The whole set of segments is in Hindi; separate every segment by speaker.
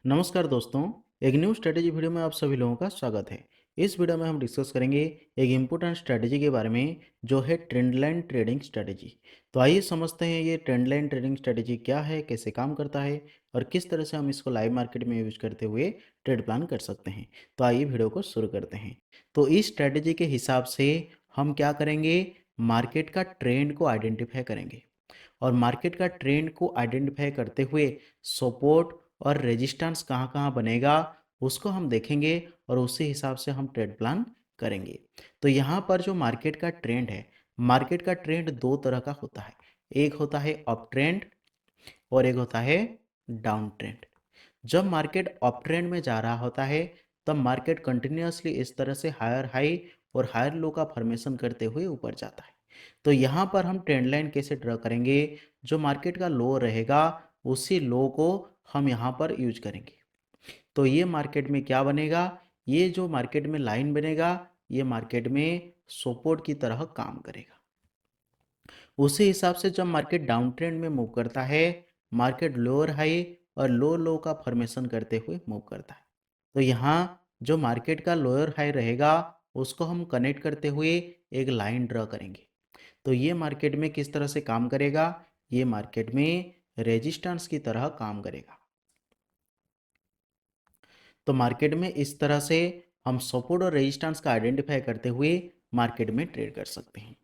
Speaker 1: नमस्कार दोस्तों। एक न्यू स्ट्रेटेजी वीडियो में आप सभी लोगों का स्वागत है। इस वीडियो में हम डिस्कस करेंगे एक इम्पोर्टेंट स्ट्रेटेजी के बारे में जो है ट्रेंड लाइन ट्रेडिंग स्ट्रेटेजी। तो आइए समझते हैं ये ट्रेंड लाइन ट्रेडिंग स्ट्रेटेजी क्या है, कैसे काम करता है और किस तरह से हम इसको लाइव मार्केट में यूज करते हुए ट्रेड प्लान कर सकते हैं। तो आइए वीडियो को शुरू करते हैं। तो इस स्ट्रेटेजी के हिसाब से हम क्या करेंगे, मार्केट का ट्रेंड को आइडेंटिफाई करेंगे और मार्केट का ट्रेंड को आइडेंटिफाई करते हुए सपोर्ट और रेजिस्टेंस कहाँ कहाँ बनेगा उसको हम देखेंगे और उसी हिसाब से हम ट्रेड प्लान करेंगे। तो यहाँ पर जो मार्केट का ट्रेंड है, मार्केट का ट्रेंड दो तरह का होता है। एक होता है अप ट्रेंड और एक होता है डाउन ट्रेंड। जब मार्केट अप ट्रेंड में जा रहा होता है तब मार्केट कंटिन्यूअसली इस तरह से हायर हाई और हायर लो का फॉर्मेशन करते हुए ऊपर जाता है। तो यहाँ पर हम ट्रेंड लाइन कैसे ड्रा करेंगे, जो मार्केट का लो रहेगा उसी लो को हम यहाँ पर यूज करेंगे। तो ये मार्केट में क्या बनेगा, ये जो मार्केट में लाइन बनेगा ये मार्केट में सपोर्ट की तरह काम करेगा। उसी हिसाब से जब मार्केट डाउन ट्रेंड में मूव करता है, मार्केट लोअर हाई और लो लो का फॉर्मेशन करते हुए मूव करता है। तो यहाँ जो मार्केट का लोअर हाई रहेगा उसको हम कनेक्ट करते हुए एक लाइन ड्रॉ करेंगे। तो ये मार्केट में किस तरह से काम करेगा, ये मार्केट में रेजिस्टेंस की तरह काम करेगा। तो मार्केट में इस तरह से हम सपोर्ट और रेजिस्टेंस का आइडेंटिफाई करते हुए मार्केट में ट्रेड कर सकते हैं।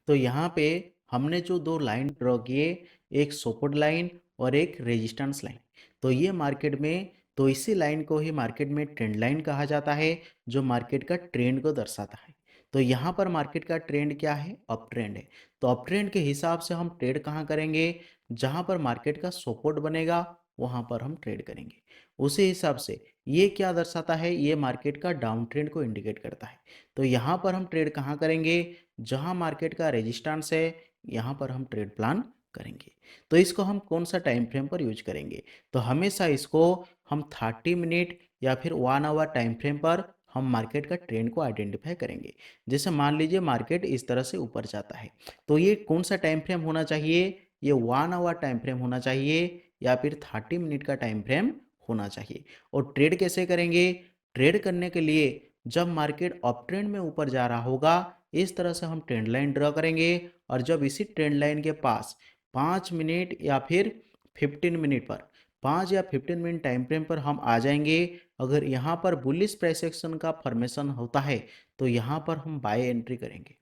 Speaker 1: तो यहाँ पे हमने जो दो लाइन ड्रॉ किए, एक सपोर्ट लाइन और एक रेजिस्टेंस लाइन, तो ये मार्केट में, तो इसी लाइन को ही मार्केट में ट्रेंड लाइन कहा जाता है जो मार्केट का ट्रेंड को दर्शाता है। तो यहाँ पर मार्केट का ट्रेंड क्या है, अप ट्रेंड है। तो अप ट्रेंड के हिसाब से हम ट्रेड कहाँ करेंगे, जहाँ पर मार्केट का सपोर्ट बनेगा वहाँ पर हम ट्रेड करेंगे। उसी हिसाब से ये क्या दर्शाता है, ये मार्केट का डाउन ट्रेंड को इंडिकेट करता है। तो यहाँ पर हम ट्रेड कहाँ करेंगे, जहां मार्केट का रेजिस्टेंस है यहां पर हम ट्रेड प्लान करेंगे। तो इसको हम कौन सा टाइम फ्रेम पर यूज करेंगे, तो हमेशा इसको हम 30 मिनट या फिर 1 आवर टाइम फ्रेम पर हम मार्केट का ट्रेंड को आइडेंटिफाई करेंगे। जैसे मान लीजिए मार्केट इस तरह से ऊपर जाता है, तो ये कौन सा टाइम फ्रेम होना चाहिए, ये 1 आवर टाइम फ्रेम होना चाहिए या फिर 30 मिनट का टाइम फ्रेम होना चाहिए। और ट्रेड कैसे करेंगे, ट्रेड करने के लिए जब मार्केट अप ट्रेंड में ऊपर जा रहा होगा इस तरह से हम ट्रेंड लाइन ड्रॉ करेंगे और जब इसी ट्रेंड लाइन के पास 5 मिनट या फिर 15 मिनट पर, 5 या 15 मिनट टाइम फ्रेम पर हम आ जाएंगे, अगर यहाँ पर बुलिश प्राइस एक्शन का फॉर्मेशन होता है तो यहाँ पर हम बाय एंट्री करेंगे।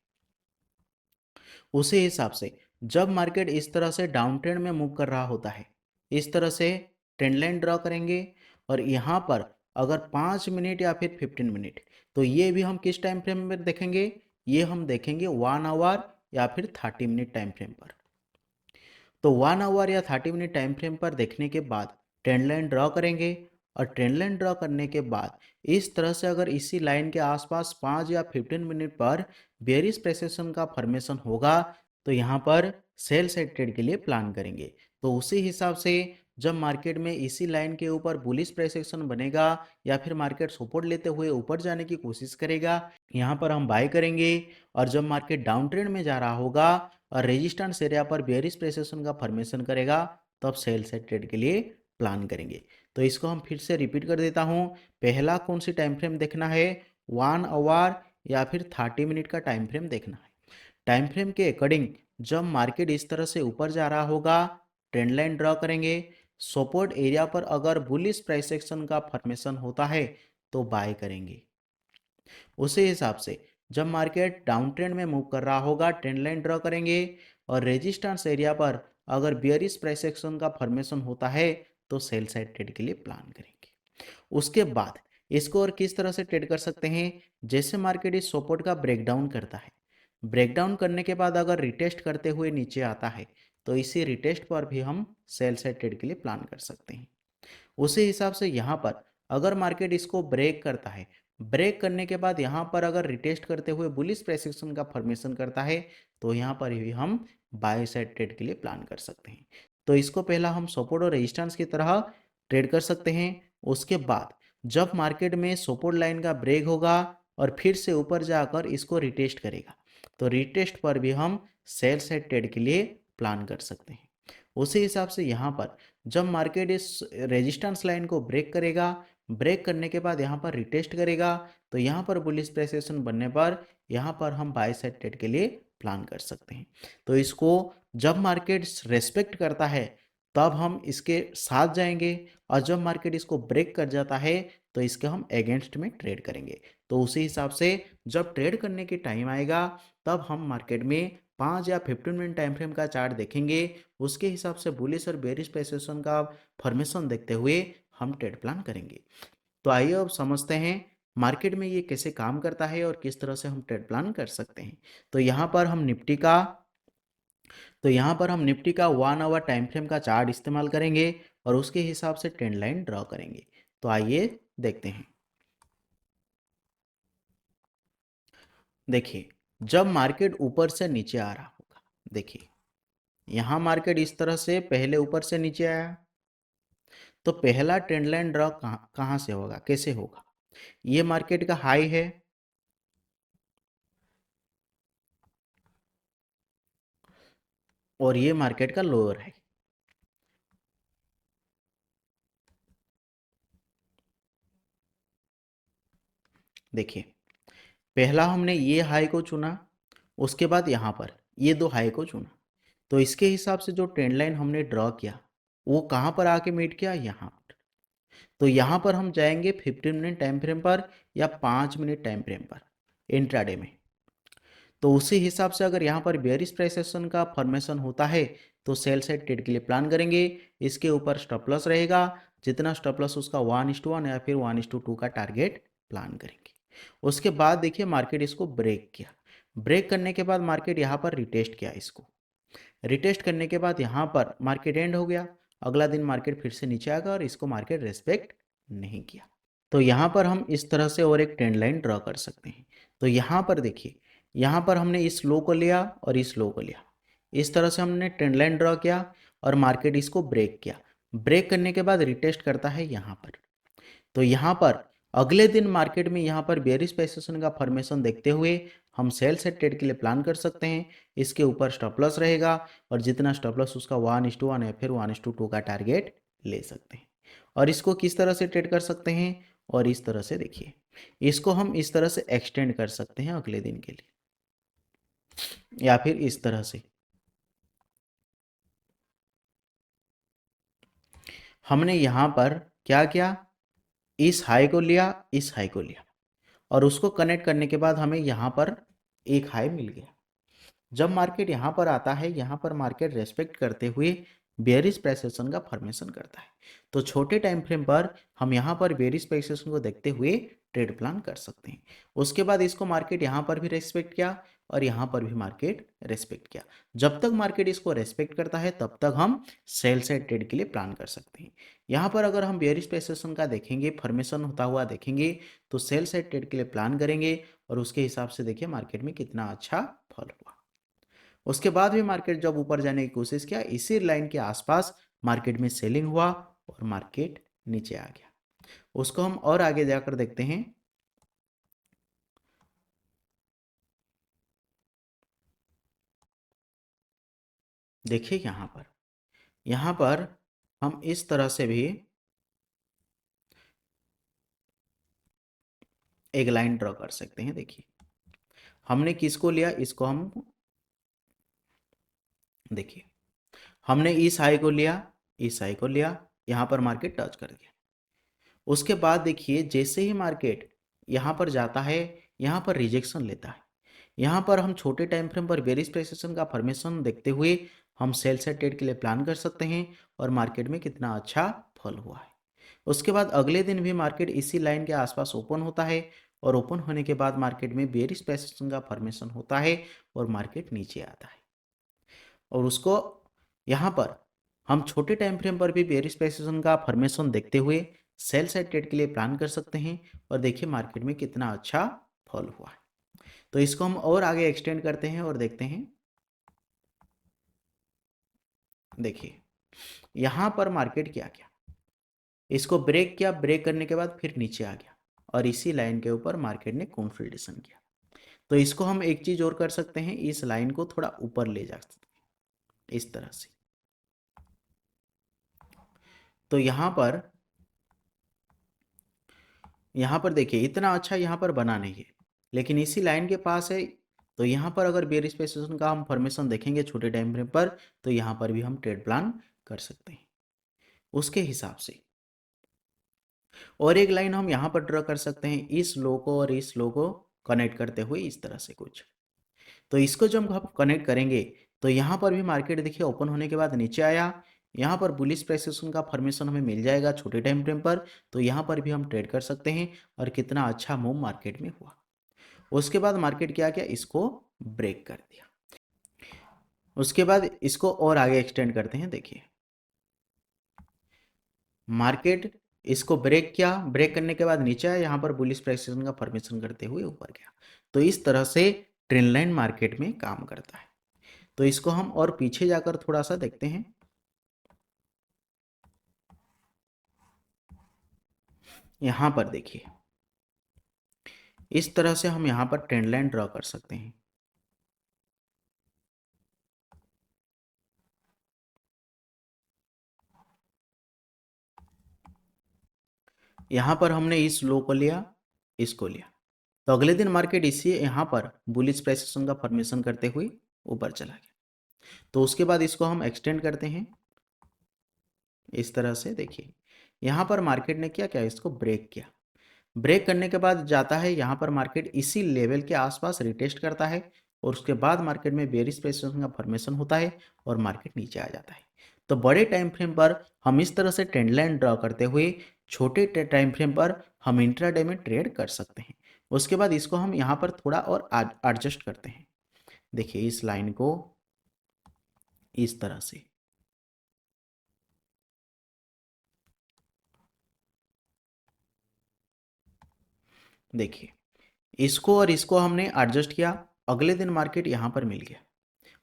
Speaker 1: उसी हिसाब से जब मार्केट इस तरह से डाउन ट्रेंड में मूव कर रहा होता है, इस तरह से ट्रेंड लाइन ड्रॉ करेंगे और यहाँ पर अगर 5 मिनट या फिर 15 मिनट, तो ये भी हम किस टाइम फ्रेम में देखेंगे, ये हम देखेंगे 1 आवर या फिर 30 मिनट टाइम फ्रेम पर। तो 1 आवर या 30 मिनट टाइम फ्रेम पर देखने के बाद ट्रेंड लाइन ड्रॉ करेंगे और ट्रेंड लाइन ड्रॉ करने के बाद इस तरह से अगर इसी लाइन के आसपास 5 या 15 मिनट पर बेयरिश प्रेसेशन का फॉर्मेशन होगा तो यहाँ पर सेल साइड ट्रेड के लिए प्लान करेंगे। तो उसी हिसाब से जब मार्केट में इसी लाइन के ऊपर बुलिश प्राइस एक्शन बनेगा या फिर मार्केट सपोर्ट लेते हुए ऊपर जाने की कोशिश करेगा, यहाँ पर हम बाय करेंगे। और जब मार्केट डाउन ट्रेंड में जा रहा होगा और रेजिस्टेंस एरिया पर बेयरिश प्रेसेशन का फॉर्मेशन करेगा तब सेल साइड ट्रेड के लिए प्लान करेंगे। तो इसको हम फिर से रिपीट कर देता हूँ। पहला कौन सी टाइम फ्रेम देखना है, 1 आवर या फिर 30 मिनट का टाइम फ्रेम देखना है। टाइम फ्रेम के अकॉर्डिंग जब मार्केट इस तरह से ऊपर जा रहा होगा ट्रेंड लाइन ड्रॉ करेंगे, सपोर्ट एरिया पर अगर बुलिश प्राइस एक्शन का फॉर्मेशन होता है तो बाय करेंगे। उसी हिसाब से जब मार्केट डाउन ट्रेंड में मूव कर रहा होगा ट्रेंड लाइन ड्रॉ करेंगे और रेजिस्टेंस एरिया पर अगर बियरिश प्राइस एक्शन का फॉर्मेशन होता है तो सेल साइड ट्रेड के लिए प्लान करेंगे। उसके बाद इसको और किस तरह से ट्रेड कर सकते हैं, जैसे मार्केट इस सपोर्ट का ब्रेकडाउन करता है, ब्रेकडाउन करने के बाद अगर रिटेस्ट करते हुए नीचे आता है तो इसी रिटेस्ट पर भी हम सेल साइड ट्रेड के लिए प्लान कर सकते हैं। उसी हिसाब से यहाँ पर अगर मार्केट इसको ब्रेक करता है, ब्रेक करने के बाद यहाँ पर अगर रिटेस्ट करते हुए बुलिश प्राइस एक्शन का फॉर्मेशन करता है तो यहाँ पर भी हम बाय साइड ट्रेड के लिए प्लान कर सकते हैं। तो इसको पहला हम सपोर्ट और रेजिस्टेंस की तरह ट्रेड कर सकते हैं। उसके बाद जब मार्केट में सपोर्ट लाइन का ब्रेक होगा और फिर से ऊपर जाकर इसको रिटेस्ट करेगा तो रिटेस्ट पर भी हम सेल साइड ट्रेड के लिए प्लान कर सकते हैं। उसी हिसाब से यहाँ पर जब मार्केट इस रेजिस्टेंस लाइन को ब्रेक करेगा, ब्रेक करने के बाद यहाँ पर रिटेस्ट करेगा, तो यहाँ पर बुलिश प्रेसिएशन बनने पर यहाँ पर हम बाय साइड ट्रेड के लिए प्लान कर सकते हैं। तो इसको जब मार्केट रेस्पेक्ट करता है तब हम इसके साथ जाएंगे, और जब मार्केट इसको ब्रेक कर जाता है तो इसके हम अगेंस्ट में ट्रेड करेंगे। तो उसी हिसाब से जब ट्रेड करने की टाइम आएगा तब हम मार्केट में 5 या 15 मिनट टाइम फ्रेम का चार्ट देखेंगे, उसके हिसाब से बुलिश और बेरिश प्रेसिएशन का फॉर्मेशन देखते हुए हम ट्रेड प्लान करेंगे। तो आइए अब समझते हैं मार्केट में ये कैसे काम करता है और किस तरह से हम ट्रेड प्लान कर सकते हैं। तो यहाँ पर हम निफ्टी का 1 आवर टाइम फ्रेम का चार्ट इस्तेमाल करेंगे और उसके हिसाब से ट्रेंड लाइन ड्रॉ करेंगे। तो आइए देखते हैं। देखिए, जब मार्केट ऊपर से नीचे आ रहा होगा, देखिए यहाँ मार्केट इस तरह से पहले ऊपर से नीचे आया, तो पहला ट्रेंड लाइन ड्रॉ कहाँ कहाँ से होगा, कैसे होगा? ये मार्केट का हाई है और ये मार्केट का लोअर है। देखिए, पहला हमने ये हाई को चुना, उसके बाद यहाँ पर ये दो हाई को चुना, तो इसके हिसाब से जो ट्रेंड लाइन हमने ड्रॉ किया वो कहाँ पर आके मीट किया, यहाँ पर। तो यहाँ पर हम जाएंगे 15 मिनट टाइम फ्रेम पर या 5 मिनट टाइम फ्रेम पर इंट्राडे में। तो उसी हिसाब से अगर यहाँ पर बेयरिश प्राइस एक्शन का फॉर्मेशन होता है तो सेल साइड ट्रेड के लिए प्लान करेंगे। इसके ऊपर स्टॉप लॉस रहेगा, जितना स्टॉप लॉस उसका 1:1 या फिर 1:2 का टारगेट प्लान करेंगे। उसके बाद देखिए मार्केट इसको ब्रेक किया, ब्रेक करने के बाद मार्केट यहाँ पर रिटेस्ट किया, इसको रिटेस्ट करने के बाद यहाँ पर मार्केट एंड हो गया। अगला दिन मार्केट फिर से नीचे आ गया और इसको मार्केट रेस्पेक्ट नहीं किया। तो यहाँ पर हम इस तरह से और एक ट्रेंड लाइन ड्रॉ कर सकते हैं। तो यहाँ पर देखिए, यहाँ पर हमने इस लो को लिया और इस लो को लिया, इस तरह से हमने ट्रेंड लाइन ड्रॉ किया और मार्केट इसको ब्रेक किया। ब्रेक करने के बाद रिटेस्ट करता है यहाँ पर, तो यहाँ पर अगले दिन मार्केट में यहाँ पर बेयरिश प्राइस का फॉर्मेशन देखते हुए हम सेल साइड ट्रेड के लिए प्लान कर सकते हैं। इसके ऊपर स्टॉप लॉस रहेगा और जितना स्टॉप लॉस उसका 1:1 या फिर 1:2 का टारगेट ले सकते हैं। और इसको किस तरह से ट्रेड कर सकते हैं, और इस तरह से देखिए, इसको हम इस तरह से एक्सटेंड कर सकते हैं अगले दिन के लिए, या फिर इस तरह से हमने यहाँ पर क्या किया, इस हाई को लिया, इस हाई को लिया और उसको कनेक्ट करने के बाद हमें यहाँ पर एक हाई मिल गया। जब मार्केट यहाँ पर आता है, यहाँ पर मार्केट रेस्पेक्ट करते हुए बेयरिश प्राइस एक्शन का फॉर्मेशन करता है। तो छोटे टाइम फ्रेम पर हम यहाँ पर बेयरिश प्राइस एक्शन को देखते हुए ट्रेड प्लान कर सकते हैं। उसके बाद इसको मार्केट यहाँ पर भी रेस्पेक्ट किया और यहाँ पर भी मार्केट रेस्पेक्ट किया। जब तक मार्केट इसको रेस्पेक्ट करता है तब तक हम सेल साइड ट्रेड के लिए प्लान कर सकते हैं। यहाँ पर अगर हम बेयरिश प्राइस एक्शन का देखेंगे, फॉर्मेशन होता हुआ देखेंगे, तो सेल साइड ट्रेड के लिए प्लान करेंगे और उसके हिसाब से देखिए मार्केट में कितना अच्छा फॉल हुआ। उसके बाद भी मार्केट जब ऊपर जाने की कोशिश किया, इसी लाइन के आसपास मार्केट में सेलिंग हुआ और मार्केट नीचे आ गया। उसको हम और आगे जाकर देखते हैं। देखिए यहाँ पर हम इस तरह से भी एक लाइन ड्रॉ कर सकते हैं। देखिए हमने किसको लिया, इसको हम देखिए, हमने इस हाई को लिया, इस हाई को लिया, यहाँ पर मार्केट टच कर गया। उसके बाद देखिए जैसे ही मार्केट यहाँ पर जाता है, यहाँ पर रिजेक्शन लेता है। यहाँ पर हम छोटे टाइम फ्रेम पर बेरिश प्राइस का फॉर्मेशन देखते हुए हम सेल साइड ट्रेड के लिए प्लान कर सकते हैं और मार्केट में कितना अच्छा फॉल हुआ है। उसके बाद अगले दिन भी मार्केट इसी लाइन के आसपास ओपन होता है और ओपन होने के बाद मार्केट में बेरिश प्राइस का फॉर्मेशन होता है और मार्केट नीचे आता है। और उसको यहाँ पर हम छोटे टाइम फ्रेम पर भी बेयरिश प्राइस का फॉर्मेशन देखते हुए सेल साइड ट्रेड के लिए प्लान कर सकते हैं और देखिए मार्केट में कितना अच्छा फॉल हुआ है। तो इसको हम और आगे एक्सटेंड करते हैं और देखते हैं। देखिए यहाँ पर मार्केट क्या किया, इसको ब्रेक किया, ब्रेक करने के बाद फिर नीचे आ गया और इसी लाइन के ऊपर मार्केट ने कंसोलिडेशन किया। तो इसको हम एक चीज और कर सकते हैं, इस लाइन को थोड़ा ऊपर ले जा सकते हैं इस तरह से। तो यहाँ पर देखिए इतना अच्छा यहाँ पर बना नहीं है, लेकिन इसी लाइन के पास है। तो यहाँ पर अगर बेयर स्पेसिफिकेशन का हम फॉर्मेशन देखेंगे छोटे टाइम फ्रेम पर, तो यहाँ पर भी हम ट्रेड प्लान कर सकते हैं उसके हिसाब से। और एक लाइन हम यहाँ पर ड्रॉ कर सकते हैं इस लो को और इस लो को कनेक्ट करते हुए इस तरह से कुछ। तो इसको जब हम कनेक्ट करेंगे तो यहाँ पर भी मार्केट देखिए ओपन होने के बाद नीचे आया, यहाँ पर बुलिश प्राइसेशन का फॉर्मेशन हमें मिल जाएगा छोटे टाइम फ्रेम पर, तो यहाँ पर भी हम ट्रेड कर सकते हैं। और कितना अच्छा मूव मार्केट में हुआ। उसके बाद मार्केट क्या किया, इसको ब्रेक कर दिया। उसके बाद इसको और आगे एक्सटेंड करते हैं। देखिए मार्केट इसको ब्रेक किया, ब्रेक करने के बाद नीचे आया, यहाँ पर बुलिश प्राइसेशन का फॉर्मेशन करते हुए ऊपर गया। तो इस तरह से ट्रेंड लाइन मार्केट में काम करता है। तो इसको हम और पीछे जाकर थोड़ा सा देखते हैं। यहाँ पर देखिए इस तरह से हम यहाँ पर ट्रेंड लाइन ड्रॉ कर सकते हैं। यहाँ पर हमने इस लो को लिया, इसको लिया, तो अगले दिन मार्केट इसी यहाँ पर बुलिश प्राइसेशन का फॉर्मेशन करते हुए ऊपर चला गया। तो उसके बाद इसको हम एक्सटेंड करते हैं इस तरह से। देखिए यहाँ पर मार्केट ने क्या किया, इसको ब्रेक किया। ब्रेक करने के बाद जाता है यहाँ पर मार्केट इसी लेवल के आसपास रिटेस्ट करता है, और उसके बाद मार्केट में बेयरिश प्रेसिएशन का फॉर्मेशन होता है और मार्केट नीचे आ जाता है। तो बड़े टाइम फ्रेम पर हम इस तरह से ट्रेंड लाइन ड्रॉ करते हुए छोटे टाइम फ्रेम पर हम इंट्राडे में ट्रेड कर सकते हैं। उसके बाद इसको हम यहाँ पर थोड़ा और एडजस्ट करते हैं। देखिए इस लाइन को इस तरह से, देखिए इसको और इसको हमने एडजस्ट किया। अगले दिन मार्केट यहाँ पर मिल गया,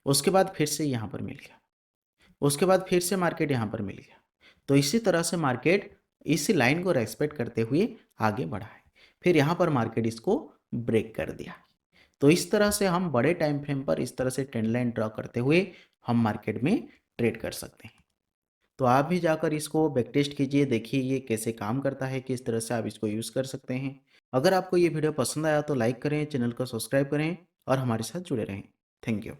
Speaker 1: उसके बाद फिर से यहाँ पर मिल गया, उसके बाद फिर से मार्केट यहाँ पर मिल गया। तो इसी तरह से मार्केट इसी लाइन को रेस्पेक्ट करते हुए आगे बढ़ा है। फिर यहाँ पर मार्केट इसको ब्रेक कर दिया। तो इस तरह से हम बड़े टाइम फ्रेम पर इस तरह से ट्रेंड लाइन ड्रॉ करते हुए हम मार्केट में ट्रेड कर सकते हैं। तो आप भी जाकर इसको बैक टेस्ट कीजिए, देखिए ये कैसे काम करता है, किस तरह से आप इसको यूज़ कर सकते हैं। अगर आपको ये वीडियो पसंद आया तो लाइक करें, चैनल को सब्सक्राइब करें और हमारे साथ जुड़े रहें। Thank you.